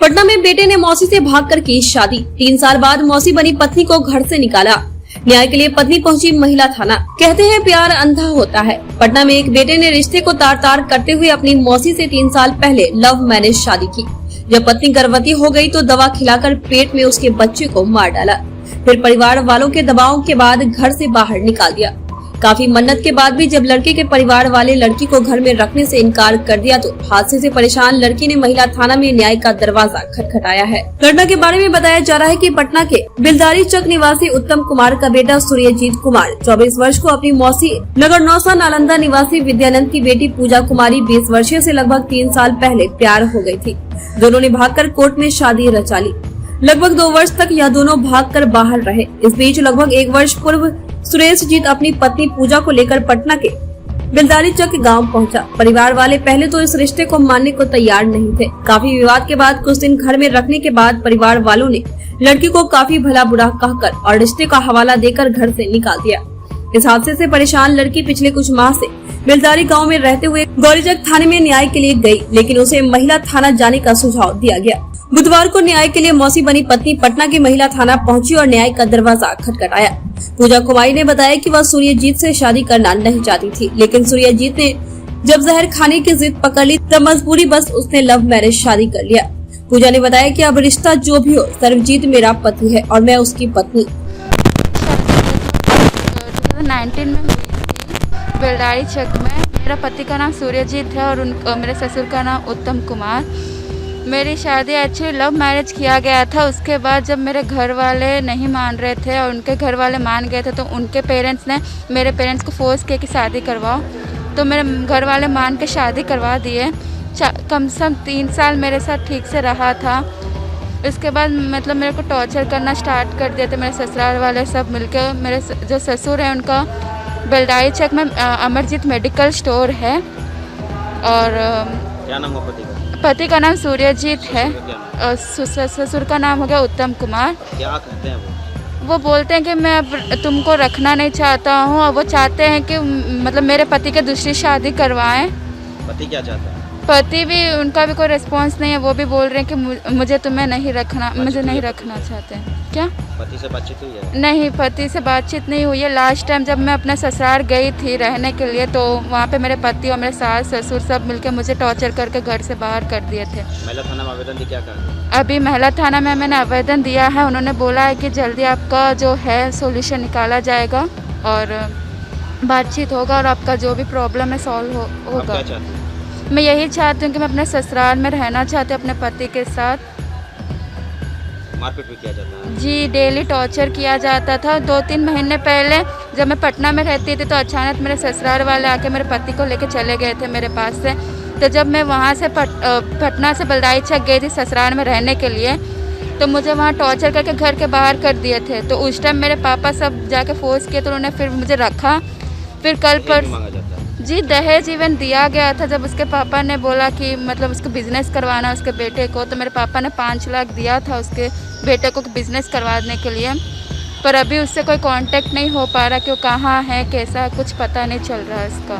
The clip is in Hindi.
पटना में बेटे ने मौसी से भागकर की शादी। 3 साल बाद मौसी बनी पत्नी को घर से निकाला। न्याय के लिए पत्नी पहुंची महिला थाना। कहते हैं प्यार अंधा होता है। पटना में एक बेटे ने रिश्ते को तार तार करते हुए अपनी मौसी से 3 साल पहले लव मैरिज शादी की। जब पत्नी गर्भवती हो गई तो दवा खिलाकर पेट में उसके बच्चे को मार डाला। फिर परिवार वालों के दबाव के बाद घर से बाहर निकाल दिया। काफी मन्नत के बाद भी जब लड़के के परिवार वाले लड़की को घर में रखने से इनकार कर दिया तो हादसे से परेशान लड़की ने महिला थाना में न्याय का दरवाजा खटखटाया है। घटना के बारे में बताया जा रहा है कि पटना के बिलदारी चक निवासी उत्तम कुमार का बेटा सूर्यजीत कुमार 24 वर्ष को अपनी मौसी नगर नौसा नालंदा निवासी विद्यानंद की बेटी पूजा कुमारी 20 वर्षीय से लगभग 3 साल पहले प्यार हो गयी थी। दोनों ने भागकर कोर्ट में शादी रचा ली। लगभग 2 वर्ष तक यह दोनों भागकर बाहर रहे। इस बीच लगभग 1 वर्ष पूर्व सुरेशजीत अपनी पत्नी पूजा को लेकर पटना के बिलदारी चक गांव पहुंचा। परिवार वाले पहले तो इस रिश्ते को मानने को तैयार नहीं थे। काफी विवाद के बाद कुछ दिन घर में रखने के बाद परिवार वालों ने लड़की को काफी भला बुरा कहकर और रिश्ते का हवाला देकर घर से निकाल दिया। इस हादसे से परेशान लड़की पिछले कुछ माह से बिलदारी गाँव में रहते हुए गौरीचक थाने में न्याय के लिए गयी, लेकिन उसे महिला थाना जाने का सुझाव दिया गया। बुधवार को न्याय के लिए मौसी बनी पत्नी पटना की महिला थाना पहुंची और न्याय का दरवाजा खटखटाया। पूजा कुमारी ने बताया कि वह सूर्यजीत से शादी करना नहीं चाहती थी, लेकिन सूर्यजीत ने जब जहर खाने की जिद पकड़ ली तब मजबूरी बस उसने लव मैरिज शादी कर लिया। पूजा ने बताया कि अब रिश्ता जो भी हो, सर्वजीत मेरा पति है और मैं उसकी पत्नी। 2019 में बेलदारी चक में मेरा पति का नाम सूर्यजीत है और मेरे ससुर का नाम उत्तम कुमार। मेरी शादी एक्चुअली लव मैरिज किया गया था। उसके बाद जब मेरे घर वाले नहीं मान रहे थे और उनके घर वाले मान गए थे तो उनके पेरेंट्स ने मेरे पेरेंट्स को फोर्स किया कि शादी करवाओ, तो मेरे घर वाले मान के शादी करवा दिए। कम से कम 3 साल मेरे साथ ठीक से रहा था। इसके बाद मतलब मेरे को टॉर्चर करना स्टार्ट कर दिए थे मेरे ससुराल वाले सब मिलकर। मेरे जो ससुर हैं उनका बेलदारी चक में अमरजीत मेडिकल स्टोर है। और क्या नाम है पति का? पति का नाम सूर्यजीत है और ससुर का नाम हो गया उत्तम कुमार। क्या कहते हैं वो बोलते हैं कि मैं अब तुमको रखना नहीं चाहता हूँ और वो चाहते हैं कि मतलब मेरे पति के दूसरी शादी करवाएं। पति क्या चाहता है? पति भी उनका भी कोई रिस्पांस नहीं है। वो भी बोल रहे हैं कि मुझे तुम्हें नहीं रखना, मुझे नहीं रखना चाहते हैं। क्या पति से बातचीत हुई है? नहीं, पति से बातचीत नहीं हुई है। लास्ट टाइम जब मैं अपने ससुराल गई थी रहने के लिए तो वहाँ पे मेरे पति और मेरे सास ससुर सब मिलकर मुझे टॉर्चर करके घर से बाहर कर दिए थे। महिला थाना में आवेदन दिया? क्या कहा? अभी महिला थाना में मैंने आवेदन दिया है। उन्होंने बोला है कि जल्दी आपका जो है सोल्यूशन निकाला जाएगा और बातचीत होगा और आपका जो भी प्रॉब्लम है सॉल्व होगा। मैं यही चाहती हूँ कि मैं अपने ससुराल में रहना चाहती हूँ अपने पति के साथ। मारपीट भी किया जाता है? जी, डेली टॉर्चर किया जाता था। 2-3 महीने पहले जब मैं पटना में रहती थी तो अचानक मेरे ससुराल वाले आके मेरे पति को लेके चले गए थे मेरे पास से। तो जब मैं वहाँ से पटना से बेलदारी चक गई थी ससुराल में रहने के लिए तो मुझे वहाँ टॉर्चर करके घर के बाहर कर दिए थे। तो उस टाइम मेरे पापा सब जाके फोर्स किए तो उन्होंने फिर मुझे रखा। फिर कल पर जी दहेज इवन दिया गया था। जब उसके पापा ने बोला कि मतलब उसको बिजनेस करवाना उसके बेटे को, तो मेरे पापा ने 5 लाख दिया था उसके बेटे को बिजनेस करवाने के लिए। पर अभी उससे कोई कांटेक्ट नहीं हो पा रहा कि वो कहाँ है, कैसा है, कुछ पता नहीं चल रहा है इसका।